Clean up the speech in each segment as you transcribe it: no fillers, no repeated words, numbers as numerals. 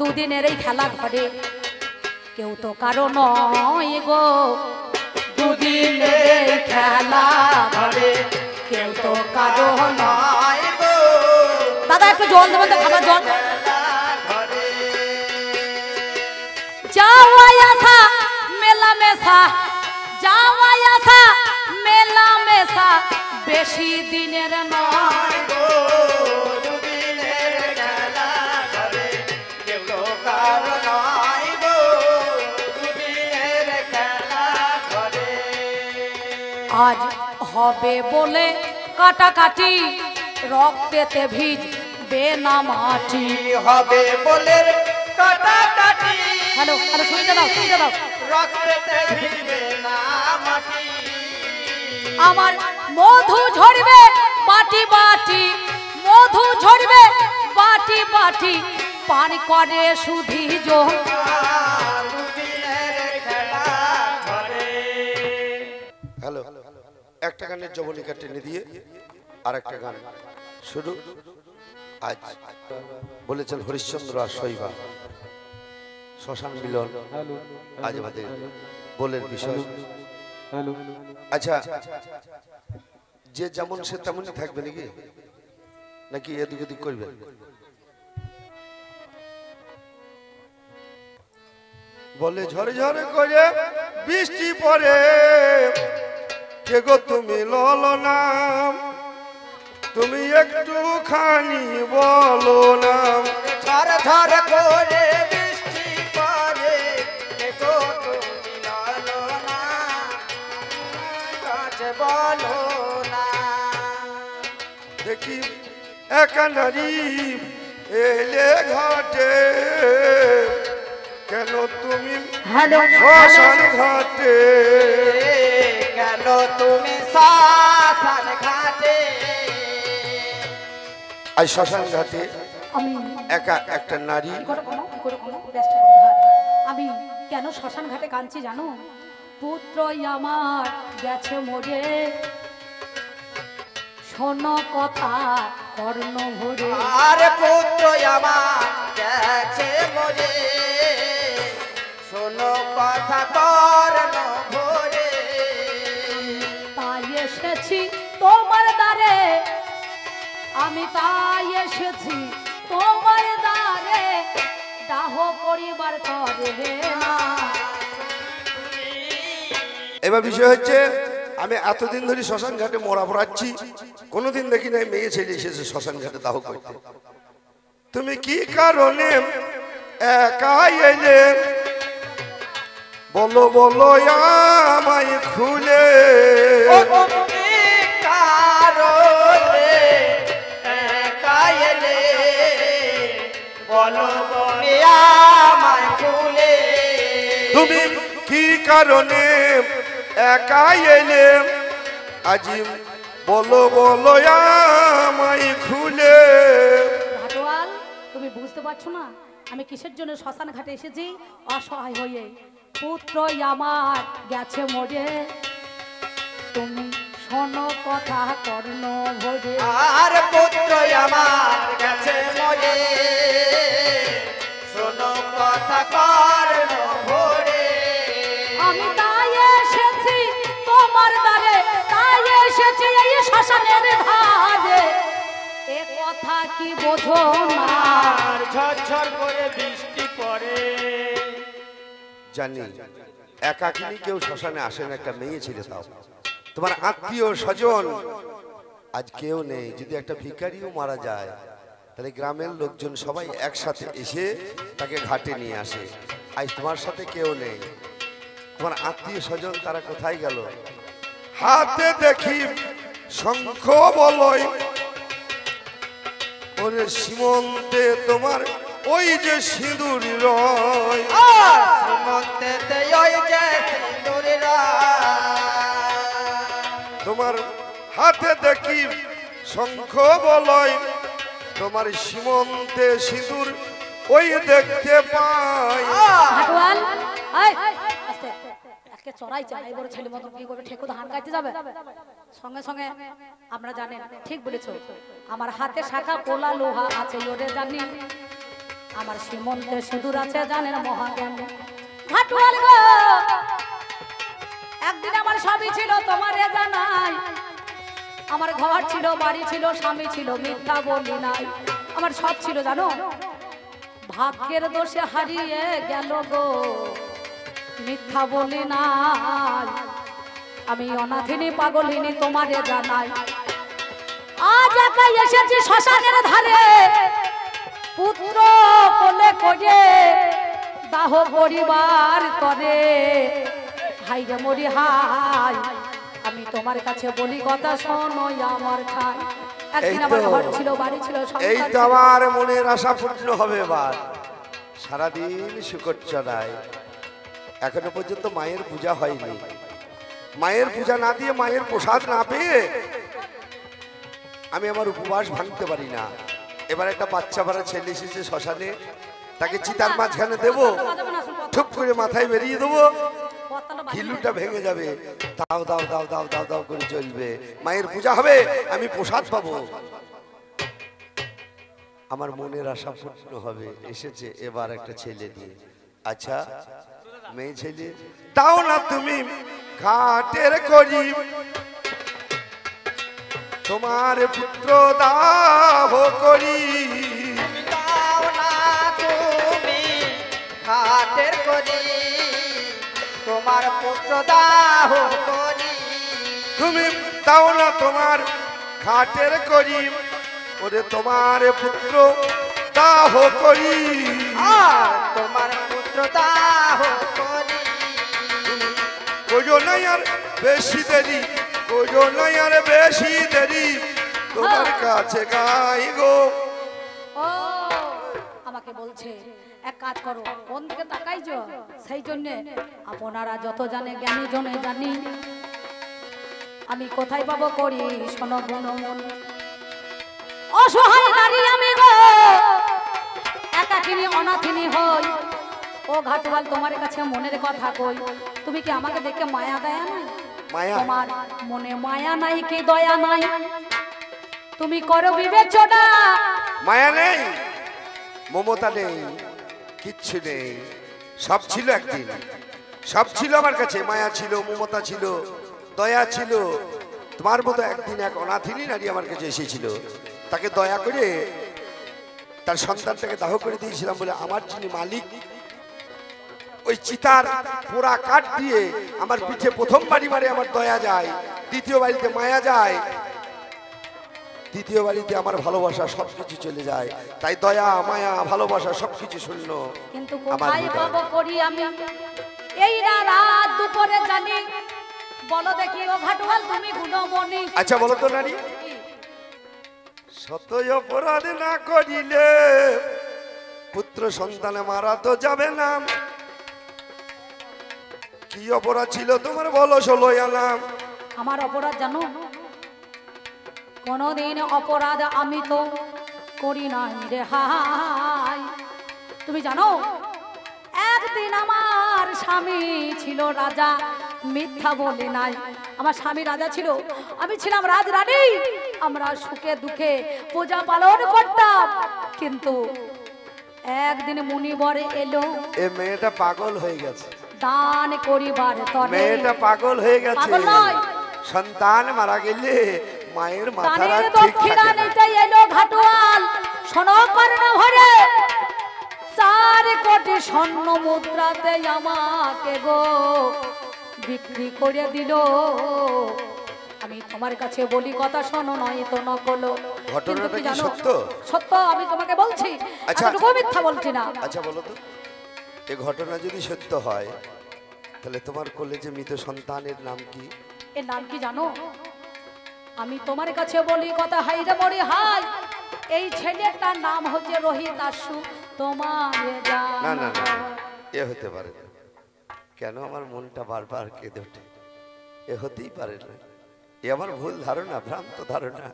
দুদিনের এই খেলা ঘরে কেউ তো কারো নয় গো, দুদিনের এই খেলা ঘরে কেউ তো কারো নয় গো। দাদা একটু জল দেবেন তো, খাবার জল। যাওয়াই আসা মেলা মেশা, যাওয়াই আসা মেলা মেশা বেশি দিনের নয় গো, দুদিনের খেলা ঘরে কেউ তো কারো নয় গো, দুদিনের খেলা ঘরে। আজ হবে বলে কাটাকাটি, রক্তেতে ভিজবে না মাটি, হবে বলে কাটাকাটি। হ্যালো হ্যালো, শুনতে দাও শুনতে দাও। রক্তেতে ভিজবে না মাটি, আমার মধু ঝরবে বাটি বাটি, মধু ঝরবে বাটি বাটি, পান করে সুধি জো। হ্যালো, একটা গানের জবনিকা টেনে দিয়ে আর একটা গান শুরু। আজ বলেছেন হরিশ্চন্দ্র আর শৈবা, শ্মশান মিলন আজ আমাদের বলের বিষয়। আচ্ছা, যে যেমন সে তেমনই থাকবে নাকি, নাকি এদিক ওদিক করবে? বলে ঝরে ঝরে করে বৃষ্টি পড়ে, কে গো তুমি ললনা, তুমি একটু খানি বলো না। ঝরে ঝরে করে বৃষ্টি পড়ে, কে গো তুমি ললনা, কাছে বলো না। দেখি একা নারী এলে ঘাটে, কেন তুমি শ্মশান ঘাটে, কেন তুমি শ্মশান ঘাটে। আজ শ্মশান ঘাটে আমি একা একটা নারী। আমি কেন শ্মশান ঘাটে কাঁদছি জানো? পুত্রই আমার গেছে মরে, শোনো কথা কর্ণ ভরে। আরে পুত্র আমার গেছে মরে, শোনো কথা কর্ণ ভরে। তাই এসেছি তোমার দ্বারে, আমি তাই এসেছি তোমার দ্বারে, দাহ করিবার করে না। এবার বিষয় হচ্ছে, আমি এতদিন ধরে শ্মশান ঘাটে মরা পড়াচ্ছি, কোনোদিন দেখি নাই মেয়ে ছেলে এসেছে শ্মশান ঘাটে দাহ করতে। তুমি কি কারণে একা এলে, বলো বলো আমায় খুলে। তুমি কি কারণে একা এলে, আজি বলো বলো আমায় খুলে। ঘাটোয়াল, তুমি বুঝতে পারছো না আমি কিসের জন্য শ্মশান ঘাটে এসেছি? অসহায় হয়ে। পুত্রই আমার গেছে মরে, তুমি শোনো কথা কর্ণ ভরে। আর পুত্র আমার গেছে মরে, শোনো কথা কর্ণ ভরে। আমি তাই এসেছি তোমার দ্বারে, তাই এসেছি এই শ্মশানের ধারে, এ কথা কি বোঝো না? ঝরঝর করে বৃষ্টি পড়ে। জানি একাকিনী কেউ শ্মশানে আসেন, একটা মেয়ে ছেলে তাও তোমার আত্মীয় স্বজন আজ কেউ নেই। যদি একটা ভিখারিও মারা যায়, তাহলে গ্রামের লোকজন সবাই একসাথে এসে তাকে ঘাটে নিয়ে আসে। আজ তোমার সাথে কেউ নেই, তোমার আত্মীয় স্বজন তারা কোথায় গেল? হাতে দেখি শঙ্খ বলয়, ওরে সীমন্তে তোমার ওই যে সিঁদুর রয়, সীমন্তেতে ওই যে সিঁদুর রয়। তোমার হাতে দেখি শঙ্খ বলয়, তোমার সীমন্তে সিঁদুর ওই দেখতে পাই। ঘাটোয়াল, আয় আস্তে, একে চড়াই চাই বড় ছেলে মতো কি করবে? ঠেকো ধান গাইতে যাবে সঙ্গে সঙ্গে? আমরা জানেন, ঠিক বলেছো, আমার হাতে শাখা পোলা লোহা আছে, ওরে জানি আমার সীমন্তে সিঁদুর আছে জানেন মহাজ্ঞান ঘাটুয়াল গো একদিন আমার সবই ছিল তোমার জানাই আমার ঘর ছিল বাড়ি ছিল স্বামী ছিল মিথ্যা বলি নাই আমার সব ছিল জানো ভাগ্যের দোষে হারিয়ে গেল গো মিথ্যা বলি নাই আমি অনাথিনী পাগলিনী তোমারে জানাই আজ একা এসেছি শ্মশানের ধারে পুত্র কোলে করে দাহ পরিবার করে হাই রে মরি হাই আমি তোমার কাছে বলি কথা শোনো আমার ঠাই একদিন আমার ঘর ছিল বাড়ি ছিল এই সংসার তো ছিল। আমার মনের আশা পূর্ণ হবে এবার সারাদিন শুকর চড়ায় এখনো পর্যন্ত মায়ের পূজা হয়নি মায়ের পূজা না দিয়ে মায়ের প্রসাদ না পেয়ে আমি আমার উপবাস ভাঙতে পারি না এবার একটা বাচ্চা ভরা ছেলে এসেছে শ্মশানে তাকে চিতার মাঝখানে দেবো ঠুপ করে মাথায় বেরিয়ে দেবো খিলুটা ভেঙে যাবে দাও দাও দাও দাও দাও দাও করে চলবে মায়ের পূজা হবে আমি প্রসাদ পাবো আমার মনের আশা পূর্ণ হবে এসেছে এবার একটা ছেলে দিয়ে আচ্ছা মেয়ে ছেলে তাও না তুমি ঘাটের করি তোমার পুত্র দাহ করি দাও না তুমি ঘাটের করি তোমার পুত্র দাহ করি তুমি তাও না তোমার ঘাটের করি ওরে তোমার পুত্র দাহ করি আর তোমার পুত্র দাহ করি কোজো নাই আর বেশি দেরি কোজো নাই আর বেশি দেরি তোমার কাছে গাই গো ও আমাকে বলছে এক কাজ করো কোন দিকে তাকাইছো সেই জন্য আপনারা যত জানে জ্ঞানী জনে জানি আমি কোথায় পাবো করি শোনো গুণমন অসহায় নারী আমি গো একাকিনী অনাথিনী হই ও ঘাটওয়াল তোমার কাছে মনের কথা কই তুমি কি আমাকে দেখে মায়া দয়া নাই মায়া তোমার মনে মায়া নাই কি দয়া নাই তুমি করো বিবেচনা মায়া নেই মমতা নেই কিচ্ছু নেই সব ছিল একদিন সব ছিল আমার কাছে মায়া ছিল মমতা ছিল দয়া ছিল তোমার মতো একদিন এক অনাথিনী নারী আমার কাছে এসেছিল তাকে দয়া করে তার সন্তানটাকে দাহ করে দিয়েছিলাম বলে আমার যিনি মালিক ওই চিতার পোড়া কাঠ দিয়ে আমার পিঠে প্রথম বাড়ি মারে আমার দয়া যায় দ্বিতীয় বাড়িতে মায়া যায় দ্বিতীয় বাড়িতে আমার ভালোবাসা সবকিছু চলে যায় তাই দয়া মায়া ভালোবাসা সবকিছু শূন্য কিন্তু আমার কোথায় হৃদয়। পাবো করি আমি এই না রাত দুপুরে জানি বলো দেখি ও ঘাটওয়াল তুমি গুণমণি আচ্ছা বলো তো নারী শত অপরাধ না করিলে পুত্র সন্তানে মারা তো যাবে না কি অপরাধ ছিল তোমার বলো ষোলো আনাম আমার অপরাধ জানো কোনদিন অপরাধ আমি তো করি নাই রে হাই তুমি জানো একদিন আমার স্বামী ছিল রাজা মিথ্যা বলি নাই আমার স্বামী রাজা ছিল আমি ছিলাম রাজরানী আমরা সুখে দুঃখে পূজা পালন করতাম কিন্তু একদিন মুনিবর এলো এ মেয়েটা পাগল হয়ে গেছে দান করিবার তরে মেয়েটা পাগল হয়ে গেছে পাগল নয়। সন্তান মারা গেলে মায়ের মাথার দানের আর ঠিক দক্ষিণা থাকে না। নিতে এলো ঘাটওয়াল শোনো কর্ণ ভরে 4 কোটি স্বর্ণ মুদ্রাতে আমাকে গো বিক্রি করে দিল আমি তোমার কাছে বলি কথা শোনো নয় তো নকল ঘটনাটা কিন্তু কি জানো, সত্য? সত্য আমি তোমাকে বলছি আচ্ছা। এতটুকু মিথ্যা বলছি না আচ্ছা বলো তো এ ঘটনা যদি সত্য হয় তাহলে তোমার কলেজে মৃত সন্তানের নাম কি এর নাম কি জানো আমি তোমার কাছে বলি কথা হাই রে মরি হাই এই ছেলেটার নাম হচ্ছে রোহিত আশু তোমার না না না এ হতে পারে না কেন আমার মনটা বারবার কেঁদে ওঠে এ হতেই পারে না এ আমার ভুল ধারণা ভ্রান্ত ধারণা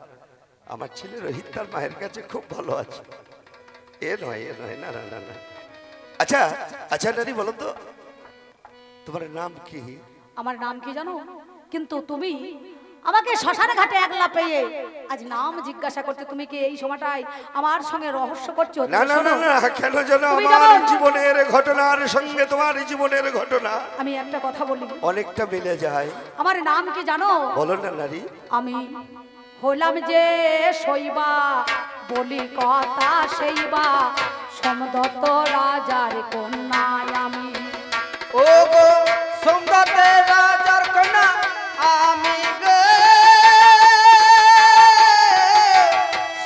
আমার ছেলে রোহিত তার মায়ের কাছে খুব ভালো আছে এ নয় না না না না আচ্ছা আচ্ছা নারী বলো তো তোমার নাম কি আমার নাম কি জানো কিন্তু তুমি আমাকে শ্মশান ঘাটে একলা পেয়ে আজ নাম জিজ্ঞাসা করতে, তুমি কি এই সময়টাই আমার সঙ্গে রহস্য করছো? না না না না, কেন যেন তুমি আমার যেমন- জীবনের ঘটনার সঙ্গে তোমার জীবনের ঘটনা আমি একটা কথা বলি, অনেকটা মিলে যায়। আমার নাম কি জানো? বলো না নারী। আমি হলাম যে শৈবা, বলি কথা সেইবা, সোমদত্ত রাজার কন্যায় আমি। ও গো সোমদত্তের রাজার কন্যা আমি গো,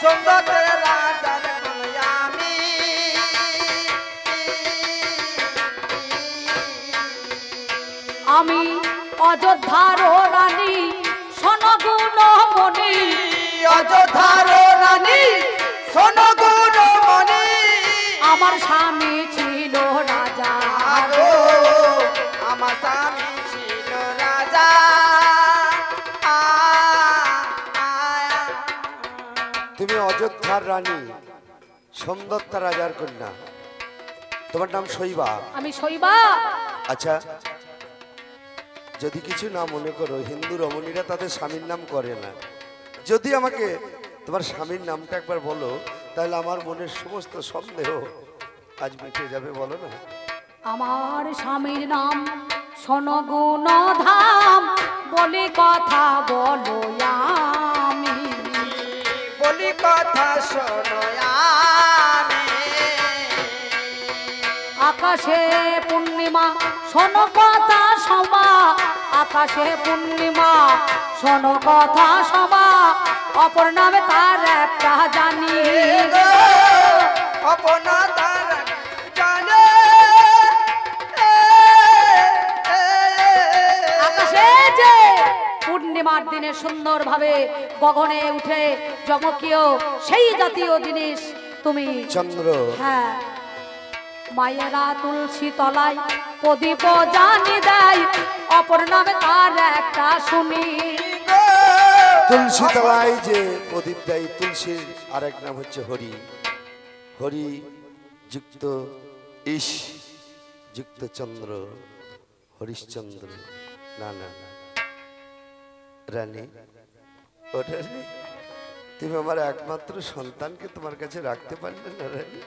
সোমদত্তের রাজার কন্যা আমি। আমি অযোধ্যার রানী সনগুণ মণি, অযোধ্যার রানী শোনো গুণমণি, আমার স্বামী ছিল রাজা। আগো আমার স্বামী ছিল রাজা। তুমি অযোধ্যার রানী, সোমদত্ত রাজার কন্যা, তোমার নাম শৈবা। আমি শৈবা। আচ্ছা, যদি কিছু না মনে করো, হিন্দু রমণীরা তাদের স্বামীর নাম করে না। যদি আমাকে তোমার স্বামীর নামটা একবার বলো, তাহলে আমার মনের সমস্ত সন্দেহ আজ মিটে যাবে। বলো না। আমার স্বামীর নাম সনগুণ ধাম, বলি কথা বলো আমি। বলি কথা শোনো আমি। আকাশে পূর্ণিমা শোনো কথা সমা, আকাশে পূর্ণিমা শোনো কথা সমা, অপর নামে তার একটা জানি। अपना तार जाने আকাশে যে পূর্ণিমার দিনে সুন্দরভাবে গগনে উঠে জমকীয় সেই জাতীয় জিনিস তুমি। চন্দ্র। হ্যাঁ, মায়েরা তুলসী তলায় প্রদীপ জানি দেয়, অপর নামে তার একটা শুনি। তুলসী তলায় যে প্রদীপ দেয়, তুলসীর আরেক নাম হচ্ছে হরি। হরি যুক্ত ইশ যুক্ত চন্দ্র, হরিশ্চন্দ্র। না না না রানী, ও রানী, তুমি আমার একমাত্র সন্তানকে তোমার কাছে রাখতে পারলে না রানী।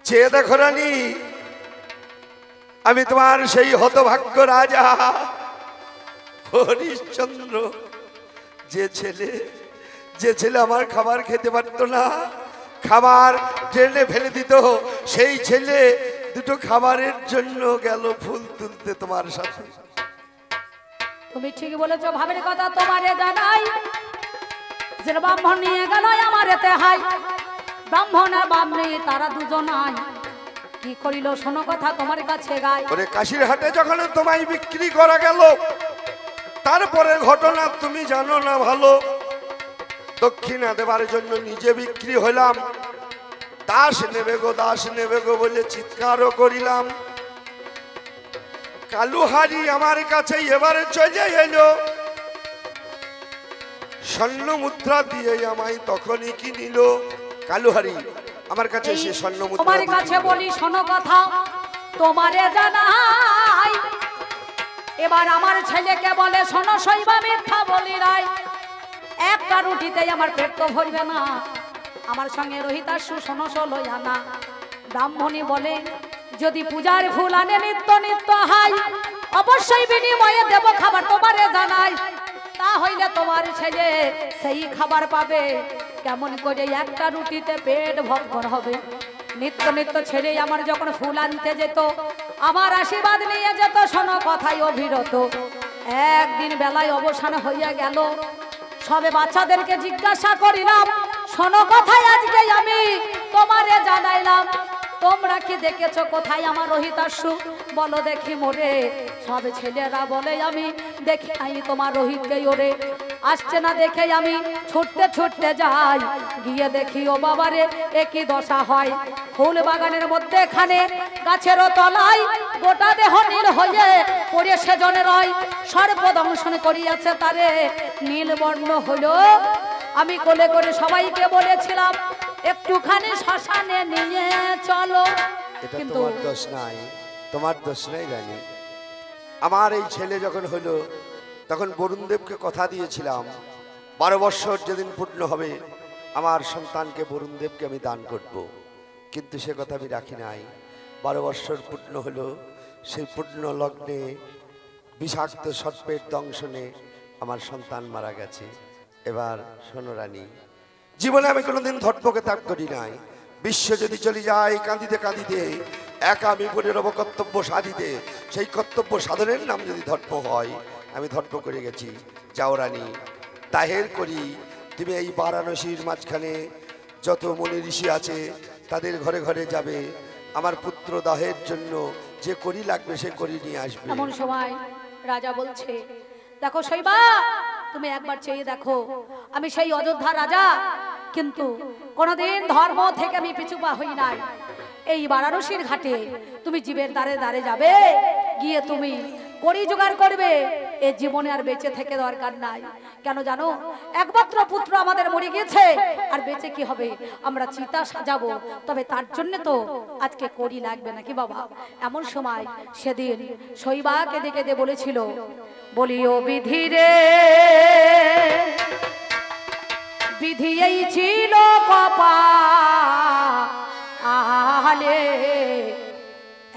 চেয়ে দেখো রানী, আমি তোমার সেই হতভাগ্য রাজা হরিশ্চন্দ্র, যে ছেলে আমার খাবার খেতে পারতো না, খাবার ট্রেনে ফেলে দিত, সেই ছেলে দুটো খাবারের জন্য গেল ফুল তুলতে তোমার সাথে। তুমি ঠিক বলেছো, ভাবের কথা তোমারে জানাই, যে ব্রাহ্মণ নিয়ে গেল আমার এতে হাই, ব্রাহ্মণ আর ব্রাহ্মণী তারা দুজনাই কি করিল শোনো কথা তোমার কাছে গায়। ওরে কাশির হাটে যখন তোমায় বিক্রি করা গেল, তারপরে ঘটনা তুমি জানো না ভালো। দক্ষিণা দেবার জন্য নিজে বিক্রি হইলাম, দাস নেবে গো দাস নেবে গো বলে চিৎকারও করিলাম। কালুহারি আমার কাছে এবারে চলে এলো, স্বর্ণ মুদ্রা দিয়ে আমায় তখনই কি নিল। কালুহারি আমার কাছে সে স্বর্ণ মুদ্রা তোমার কাছে বলি শোনো কথা তোমারে জানাই, এবার আমার ছেলেকে বলে শোনো শৈবা মিথ্যা বলি রাই, একটা রুটিতে আমার পেট তো ভরবে না, আমার সঙ্গে রহিতাসু শোনো ষোলো আনা। ব্রাহ্মণী বলে যদি পূজার ফুল আনে নিত্য নিত্য হাই, অবশ্যই বিনিময়ে দেব খাবার তোমারে জানাই, তা হইলে তোমার ছেলে সেই খাবার পাবে। কেমন করে একটা রুটিতে পেট ভর হবে। নিত্য নিত্য ছেলে আমার যখন ফুল আনতে যেত, আমার আশীর্বাদ নিয়ে যেত, শোনো কথাই অবিরত। একদিন বেলায় অবসান হইয়া গেল, সবে বাচ্চাদেরকে জিজ্ঞাসা করিলাম, শোনো কথাই আজকে আমি তোমারে জানাইলাম, তোমরা কি দেখেছো কোথায় আমার রহিতাসু, বলো দেখি মোরে। সব ছেলেরা বলে আমি দেখি নাই তোমার রোহিতকে ওরে, আসছে না দেখে আমি ছুটতে ছুটতে যাই, গিয়ে দেখি ও বাবারে একই দশা হয়। ফুল বাগানের মধ্যে এখানে গাছেরও তলায় গোটা দেহ নীল হয়ে পড়ে সেজনে রয়, সর্বদংশন করিয়াছে তারে নীল বর্ণ হলো। আমি কোলে করে সবাইকে বলেছিলাম একটুখানি শ্মশানে নিয়ে চলো, এটা কিন্তু তোমার দোষ নাই, তোমার দোষ নাই রানী। আমার এই ছেলে যখন হলো, তখন বরুণদেবকে কথা দিয়েছিলাম 12 বৎসর যেদিন পূর্ণ হবে আমার সন্তানকে বরুণদেবকে আমি দান করব, কিন্তু সে কথা আমি রাখি নাই। 12 বৎসর পূর্ণ হলো, সেই পূর্ণ লগ্নে বিষাক্ত সর্পের দংশনে আমার সন্তান মারা গেছে। এবার শোনো রানী, জীবনে আমি কোনোদিন ধর্মকে ত্যাগ করি নাই। বিশ্ব যদি চলে যায় কাঁদিতে কাঁদিতে, একা আমি পড়ে রব কর্তব্য সাধিতে। সেই কর্তব্য সাধনের নাম যদি ধর্ম হয়, আমি ধর্ম করে গেছি। যাও রানী, তাহের করি তুমি এই বারাণসীর মাঝখানে যত মুনি ঋষি আছে তাদের ঘরে ঘরে যাবে, আমার পুত্র দাহের জন্য যে করি লাগবে সে করি নিয়ে আসবে। এমন সময় রাজা বলছে, দেখো শৈবা, তুমি একবার চেয়ে দেখো, আমি সেই অযোধ্যা রাজা, কিন্তু কোনোদিন ধর্ম থেকে আমি পিছু পা হই নাই। এই বারাণসীর ঘাটে তুমি জীবের দ্বারে দ্বারে যাবে, গিয়ে তুমি করি জোগাড় করবে। এ জীবনে আর বেঁচে থেকে দরকার নাই। কেন জানো, একমাত্র পুত্র আমাদের মরে গেছে, আর বেঁচে কি হবে? আমরা চিতা সাজাবো, তবে তার জন্য তো আজকে করি লাগবে নাকি বাবা? এমন সময় সেদিন শৈবাকে দেখে দিয়ে বলেছিল, বলিও বিধি রে, বিধি এই ছিল কপালে,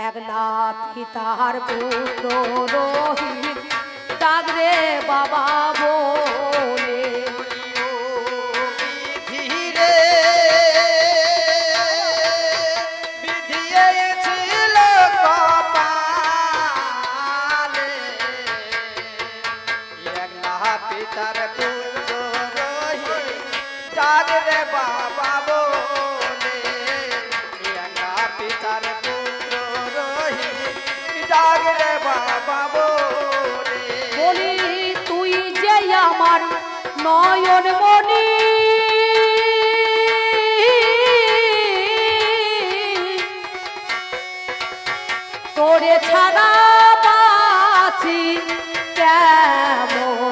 একলা পিতার পুত্র রহিত ডাকরে বাবা বলে। ধীরে বিধিয়ে ছিল কপালে, একলা পিতার পুত্র রহিত ডাকরে বাবা বলে। একলা পিতার পুত্র রহিত ডাকরে বাবা বলে। বলি তুই যে আমার নয়ন মনি, তোরে ছাড়া বাঁচি কেমনে?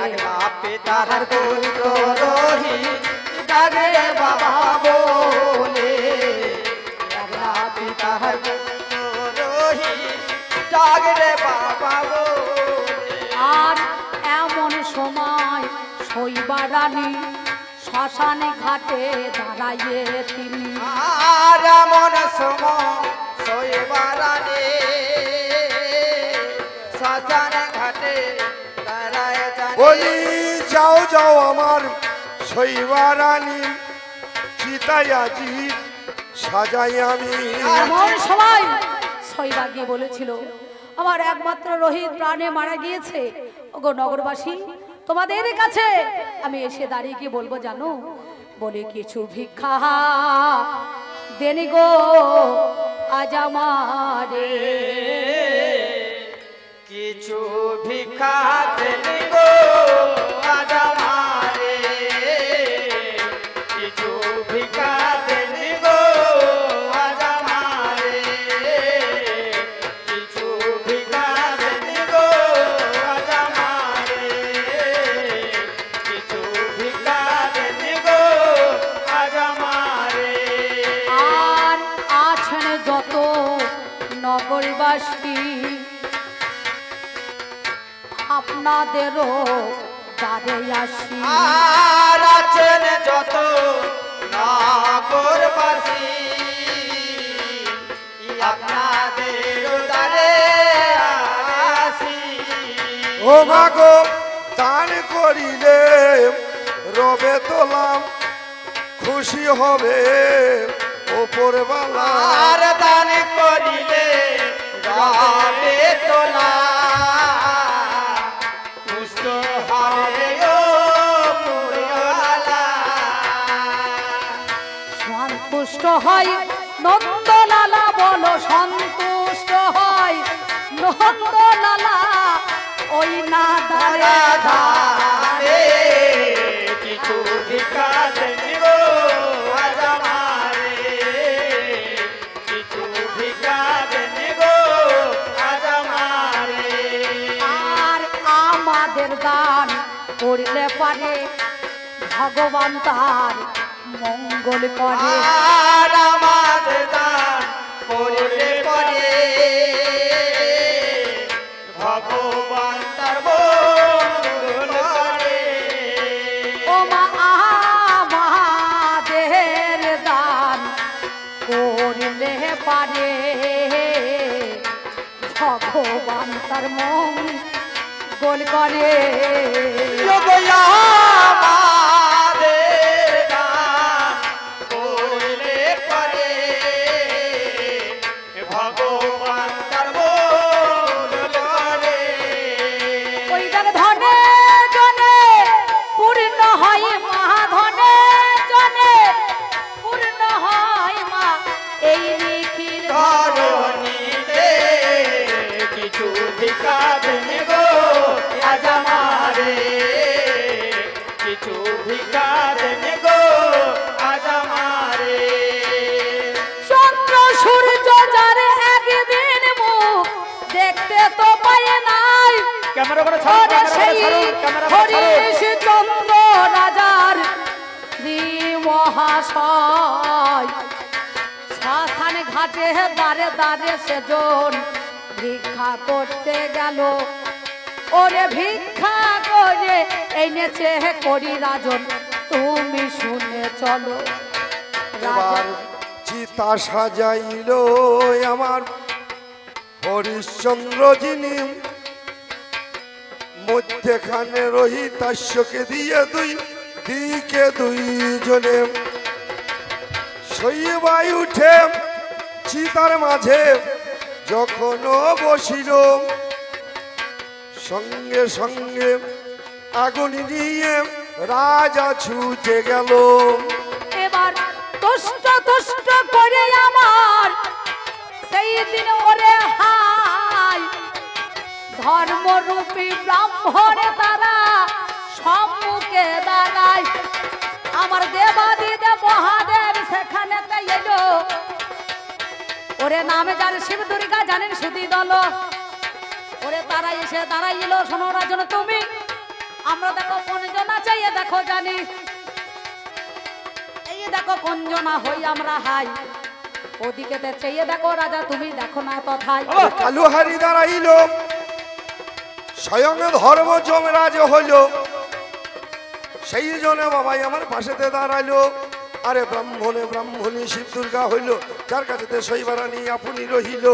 একলা পিতার পুত্র রহিত ডাকরে বাবা বলে। একলা পিতার পুত্র রহিত ডাকরে বাবা বলে। আর এমন সময় শৈবা রানী শ্মশানে ঘাটে দাঁড়াইয়ে তিনি, আর এমন সময় শৈবা রানী শ্মশান ঘাটে দাঁড়ায় জানে। বলি যাও যাও আমার শৈবা রানী, চিতাই আজি সাজাই আমি। এমন সময় শৈবা গিয়ে বলেছিল, আমার একমাত্র রোহিত প্রাণে মারা গিয়েছে। ওগো নগরবাসী, তোমাদের কাছে আমি এসে দাঁড়িয়ে কি বলবো জানো? বলে কিছু ভিক্ষা দেনি গো আজ আমারে, কিছু ভিক্ষা দেনি গো আজ আমারে। কিছু ভিক্ষা দেনি গো আজ আমারে। কিছু ভিক্ষা দেনি গো আজ আমারে। কিছু ভিক্ষা দেনি গো আজ আমারে। আর আছেন যত নগরবাসী, আপনাদেরও দ্বারে আসি। আর আছেন যত নগরবাসী, আপনাদের দ্বারে আসি। ও মাগো দান করিলে রবে তোলাম, খুশি হবে ওপরওয়ালা। আর দান করিলে রবে তোলা, পুষ্ট হবে ওপরওয়ালা। সন্তুষ্ট হয় নন্দলালা, বলো সন্তুষ্ট হয় নন্দলালা, ওই না দাঁড়ে ধারে কিছু ভিক্ষা দেনি গো আজ আমারে। কিছু ভিক্ষা দেনি গো আজ আমারে। আর আমাদের দান করলে পারে ভগবান তার মঙ্গল করে। আর আমাদের দান করলে পরে ভগবান পারে ভগবান তার মন গোল করে। আমাদের গান করলে পারে ভগবান তার মন করে। ওই যার ধনে জনে পূর্ণ হয় মা, ধনে জনে পূর্ণ হয় মা। এই নিখিল ধরণীতে কিছু ভিক্ষা দেন গো আজ আমারে, কিছু ভিক্ষা দেন গো আজ আমারে। চন্দ্র সূর্য যার একদিন মুখ দেখতে তো পায় নাই, ক্যামেরা করে ওরে সেই হরিশ চন্দ্র রাজার শ্রী মহাশয় শ্মশান ঘাটে দাঁড়ে দাঁড়ে সেজন ভিক্ষা করতে গেল। ওরে ভিক্ষা করে এনেছে করি রাজন, তুমি শুনে চলো। এবার চিতা সাজাইল আমার হরিশ্চন্দ্র যিনি, মধ্যেখানে রহিতাস্যকে দিয়ে দুই দিকে দুইজনে শৈবাই উঠে চিতার মাঝে যখন বসিল, সঙ্গে সঙ্গে আগুন নিয়ে রাজা ছুটে গেল। এবার তুষ্ট তুষ্ট করে আমার সেই দিন ওরে হাই ধর্মরূপী ব্রাহ্মণে তারা সম্মুখে দাঁড়ায়। আমার দেবাদিদেব মহাদেব সেখানে এলো। ওরে নামে যার শিব দুর্গা জানেন সুদি দল, ওরে তারা এসে দাঁড়াইল। শোনো রাজন তুমি, আমরা দেখো কোনজন আছে এ দেখো জানি, এই দেখো কোনজনা হই আমরা হাই। ওদিকে চেয়ে দেখো রাজা তুমি দেখো না তথায়। কালুহারি দাঁড়াইল, স্বয়ং ধর্ম যমরাজ হইল, সেই জনে বাবাই আমার পাশেতে দাঁড়াইলো। আরে ব্রাহ্মণে ব্রাহ্মণী শিব দুর্গা হইল, যার কাছে শৈবারানী আপনি রহিল।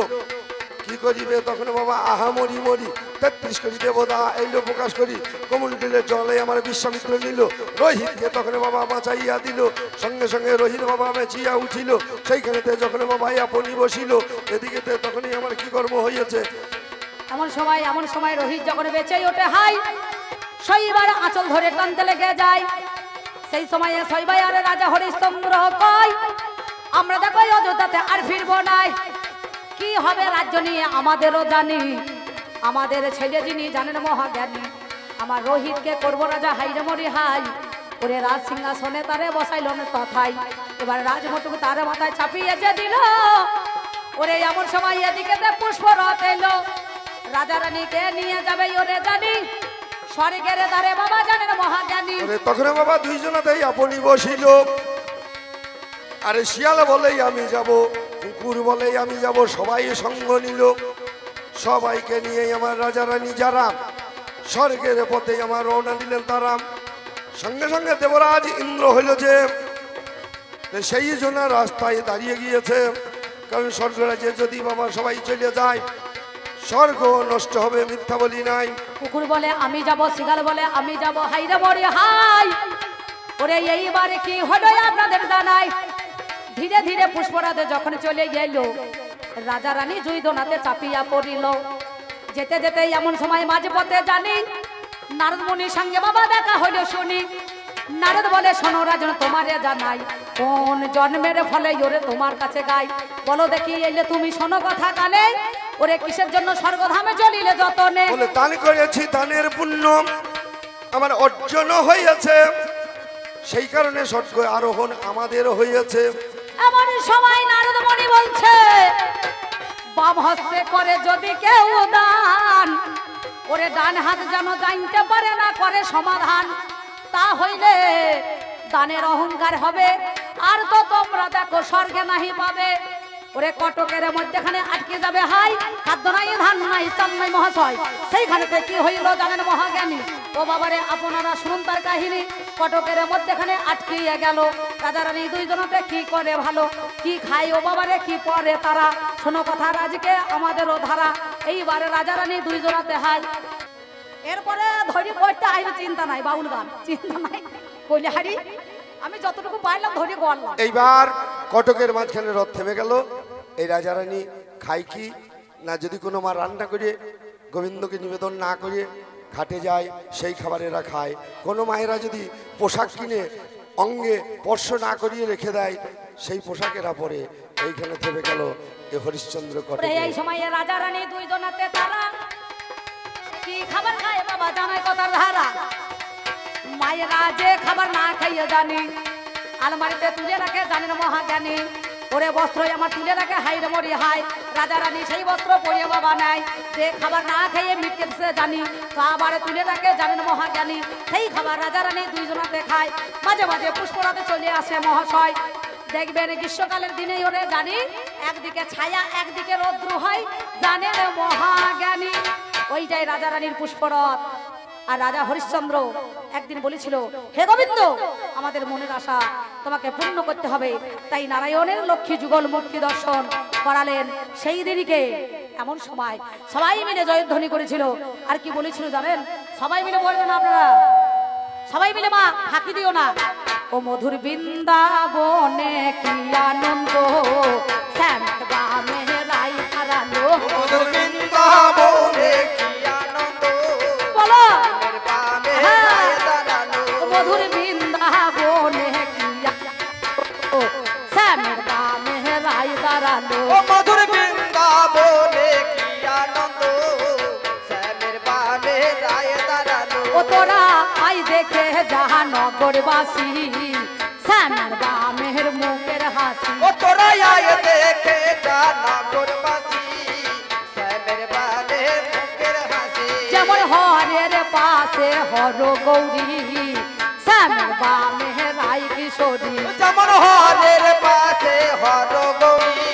কি করিবে তখন বাবা আহা মরি মরি ৩৩ কোটি দেবতা এইল প্রকাশ করি, কমল দিলে জলে আমার বিশ্বামিত্র নিল। রোহিতকে তখন বাবা বাঁচাইয়া দিল, সঙ্গে সঙ্গে রোহিত বাবা বেঁচিয়া উঠিল। সেইখানেতে যখন বাবা আপনি বসিল, এদিকে তখনই আমার কি কর্ম হইয়াছে। এমন সময় রোহিত যখন বেঁচে ওঠে হাই, শৈবার আঁচল ধরে টানতে লেগে যায়। সেই সময়ে শৈবাই আর রাজা হরিশ্চন্দ্র কয় আমরা দেখো অযোধ্যাতে আর ফিরবো নাই। কি হবে রাজ্য নিয়ে আমাদেরও জানি, আমাদের ছেলে যিনি জানেন মহাজ্ঞানী। আমার রোহিতকে করবো রাজা হাইরে মরি হাই। ওরে রাজ সিংহাসনে তারে বসাইল তথাই। এবার রাজমটুকু তার মাথায় চাপিয়ে যে দিল। ওরে এমন সময় এদিকে পুষ্পরথ এলো, রাজা রানীকে নিয়ে যাবে ওরে জানি স্বর্গের দ্বারে বাবা জানেন মহাজ্ঞানী। তখন বাবা দুইজনাতেই আপনি বসিল। আরে শিয়াল বলেই আমি যাব, কুকুর বলেই আমি যাব, সবাই সঙ্গ নিল। সবাইকে নিয়ে আমার রাজা রানী যারা স্বর্গের পথে আমার রওনা দিলেন তারা। সঙ্গে সঙ্গে দেবরাজ ইন্দ্র হইল যে সেই জন্য রাস্তায় দাঁড়িয়ে গিয়েছে, কারণ স্বর্গরাজ্যে যদি বাবা সবাই চলে যায় স্বর্গ নষ্ট হবে, মিথ্যা বলি নাই। কুকুর বলে আমি যাব, শিগাল বলে আমি যাব, হাইরে মরি হাই। ওরে এইবারে কি হলো আপনাদের জানাই। ধীরে ধীরে পুষ্পরাজে যখন চলে গেল, রাজা রানী জুই দোনাতে চাপিয়া পড়িল। যেতে যেতে এমন সময় মাঝে পথে জানি নারদ মুনির সঙ্গে বাবা দেখা হইল শুনি। নারদ বলে শোনো রাজন তোমারে জানাই, কোন জন্মের ফলে ওরে তোমার কাছে গাই। বলো দেখি এলে তুমি শোনো কথা কানে, ওরে কিসের জন্য স্বর্গধামে চলিলে যতনে। বলে দান করেছি, দানের পুণ্য আমার অর্জন হইয়াছে, সেই কারণে স্বর্গ আরোহণ আমাদেরও হইয়াছে। এমন সময় নারদ মুনি বলছে বাম হস্তে করে যদি কেউ দান, ওরে ডান হাত যেন জানতে পারে না করে সমাধান। তা হইলে দানের অহংকার হবে, আর তো তোমরা দেখো স্বর্গে নাহি পাবে। ওরে কটকের মধ্যেখানে আটকে যাবে হাই, খাদ্য নাই ধান নাই চাল নাই মহাশয়। সেইখানেতে কি হইল জানেন মহাজ্ঞানী? ও বাবারে আপনারা শুনুন তার কাহিনী। কটকের মধ্যেখানে আটকিয়ে গেল রাজা রানী দুইজনতে কি করে ভালো, কি খায় ও বাবারে কি পরে তারা। শোনো কথা রাজকে আমাদেরও ধারা, এইবারে রাজা রানী দুইজনাতে হাই। এরপরে ধরি করতে আইলে চিন্তা নাই, বাউল গান চিন্তা নাই কইলে হারি আমি যতটুকু পাইলাম ধরি গড়লাম। এইবার কটকের মাঝখানে রথ থেমে গেল। এই রাজা রানী খাই কি না, যদি কোনো মা রান্না করে গোবিন্দকে নিবেদন না করে ঘাটে যায় সেই খাবার এরা খায়। কোনো মায়েরা যদি পোশাক কিনে অঙ্গে স্পর্শ না করিয়ে রেখে দেয় সেই পোশাক এরা পরে। এইখানে থেমে গেল এ হরিশ্চন্দ্র কটক। এই সময়ে রাজা রানী দুইজনাতে তারা কি খাবার খায় বাবা জানাই কথার ধারা। মায়েরা যে খাবার না খাইয়ে জানি আলমারিতে তুলে রাখে জানেন মহাজ্ঞানী। ওরে বস্ত্র আমার তুলে রাখে হাইরে মরি হাই। রাজা রানী সেই বস্ত্র পরিয়ে বাবা নেয়, যে খাবার না খাইয়ে মিটকেছে জানি খাবারে তুলে রাখে জানেন মহাজ্ঞানী। সেই খাবার রাজা রানী দুইজনাতে খায়। মাঝে মাঝে পুষ্পরাতে চলে আসে মহাশয়। দেখবেন গ্রীষ্মকালের দিনেই ওরে জানি একদিকে ছায়া একদিকে রৌদ্র হয় জানেন মহাজ্ঞানী। ওইটাই রাজা রানীর পুষ্পরথ। আর রাজা হরিশ্চন্দ্র একদিন বলেছিল, হে গোবিন্দ আমাদের মনের আশা তোমাকে পূর্ণ করতে হবে। তাই নারায়ণের লক্ষ্মী যুগল মূর্তি দর্শন করালেন সেই দিনকে। এমন সময় সবাই মিলে জয়ধ্বনি করেছিল। আর কি বলেছিল জানেন? সবাই মিলে বলবেন আপনারা, সবাই মিলে মা ফাঁকি দিও না। ও মধুর বৃন্দাবনে কি আনন্দ, শ্যাম বামে রাই হারালো। মধুর বৃন্দাবনে কি আনন্দ, বলো শ্যামের বামে রায় দাঁড়ালো। মধুর বৃন্দাবনে কি আনন্দ, শ্যামের বামে রাই দাঁড়ালো। ও মধুর বৃন্দাবনে কি আনন্দ, শ্যামের বামে রায় দাঁড়ালো। ও তোরা আই দেখে যাহা নগরবাসী, শ্যামের বামের মুখের হাসি। ও তোরা আয় দেখে যা নগরবাসী, শ্যামের বামে মুখের হাসি। যেমন হরের পাশে হর গৌরী, শ্যামের বামে রাই কিশোরী। যেমন হরের পাশে হর গৌরী,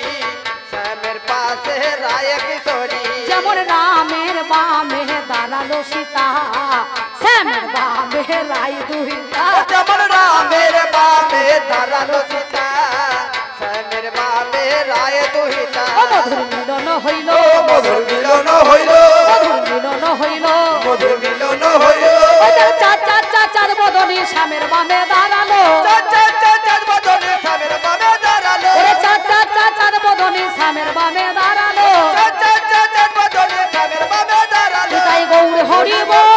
শ্যামের পাশে রায় কিশোরী। যেমন রামের বামে দাঁড়ালো সীতা, শ্যামের বামে রাই দুহিতা। যেমন রামের বামে দাঁড়ালো সীতা, শ্যামের বামে রায় দুহিতা। ও মধুর মিলন হইল, মধুর মিলন হইল, মধুর মিলন হইল। মধুর মিলন হইল। ওদের চার চার চার চার বদনী শ্যামের বামে দাঁড়ালো। চার চার চার চার বদনে শ্যামের বামে দাঁড়ালো। ওরে চার চার চার চার বদনী শ্যামের বামে দাঁড়ালো। চার চার চার চার বদনে শ্যামের বামে দাঁড়ালো। তাই গৌর হরি বল।